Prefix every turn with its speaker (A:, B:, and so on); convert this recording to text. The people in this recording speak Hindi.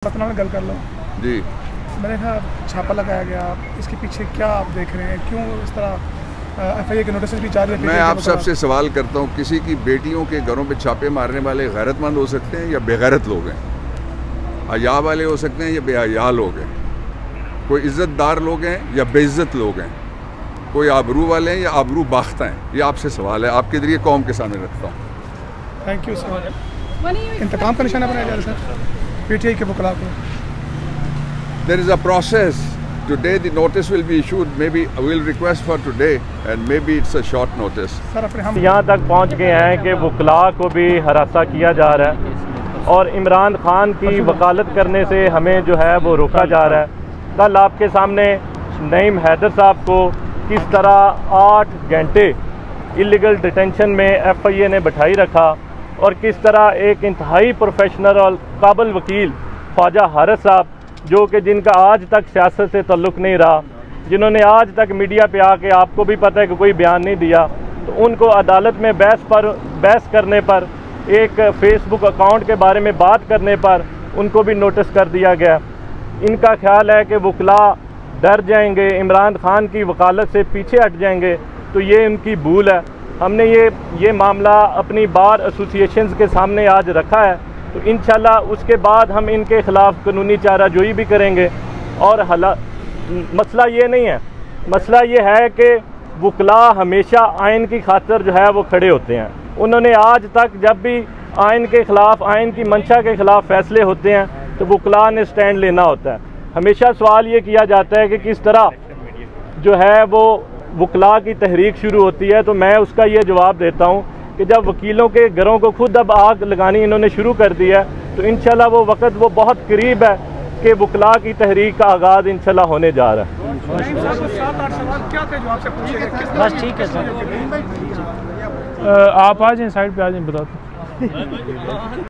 A: पतना में गल कर लो
B: जी।
A: मैंने कहा छापा लगाया गया, इसके पीछे क्या आप देख रहे हैं, क्यों इस तरह FIA के नोटिस भी जारी है?
B: मैं आप सबसे सवाल करता हूँ, किसी की बेटियों के घरों पे छापे मारने वाले गैरतमंद हो सकते हैं या बेगैरत लोग हैं? हया वाले हो सकते हैं या बेहया लोग हैं? कोई इज़्ज़तदार लोग हैं या बेइज्जत लोग हैं? कोई आबरू वाले हैं या आबरू बाख्ता हैं? ये आपसे सवाल है, आपके जरिए कौम के सामने रखता हूँ।
A: Thank you sir. इंतकाम का निशाना बनाया जा रहा है सर PTI के वकला को।
B: There is a process. Today the notice will be issued. Maybe we'll request for today, and maybe it's a short notice.
A: Sir अपने हम
C: यहाँ तक पहुँच गए हैं कि वकला को भी हरासा किया जा रहा है और इमरान खान की वकालत करने से हमें जो है वो रोका जा रहा है। कल आपके सामने नईम हैदर साहब को किस तरह 8 घंटे इलीगल डिटेंशन में FIA ने बैठाई रखा और किस तरह एक इंतहाई प्रोफेशनल और काबिल वकील ख्वाजा हारिस साहब, जो कि जिनका आज तक सियासत से ताल्लुक़ नहीं रहा, जिन्होंने आज तक मीडिया पे आके, आपको भी पता है कि कोई बयान नहीं दिया, तो उनको अदालत में बहस करने पर, एक फ़ेसबुक अकाउंट के बारे में बात करने पर उनको भी नोटिस कर दिया गया। इनका ख्याल है कि वकला डर जाएंगे, इमरान खान की वकालत से पीछे हट जाएंगे, तो ये उनकी भूल है। हमने ये मामला अपनी बार एसोसिएशंस के सामने आज रखा है, तो इंशाल्लाह उसके बाद हम इनके ख़िलाफ़ कानूनी चाराजोई भी करेंगे। और मसला ये नहीं है, मसला ये है कि वकला हमेशा आइन की खातिर जो है वो खड़े होते हैं। उन्होंने आज तक जब भी आइन के ख़िलाफ़, आइन की मंशा के ख़िलाफ़ फ़ैसले होते हैं तो वकला ने स्टैंड लेना होता है। हमेशा सवाल ये किया जाता है कि किस तरह जो है वो वकला की तहरीक शुरू होती है, तो मैं उसका ये जवाब देता हूँ कि जब वकीलों के घरों को खुद अब आग लगानी इन्होंने शुरू कर दी है, तो इंशाल्लाह वो वक्त वो बहुत करीब है कि वकला की तहरीक का आगाज़ इंशाल्लाह होने जा रहा है।
D: बस ठीक है सर, आप आ जाएँ साइड पे आ जाएँ, बताते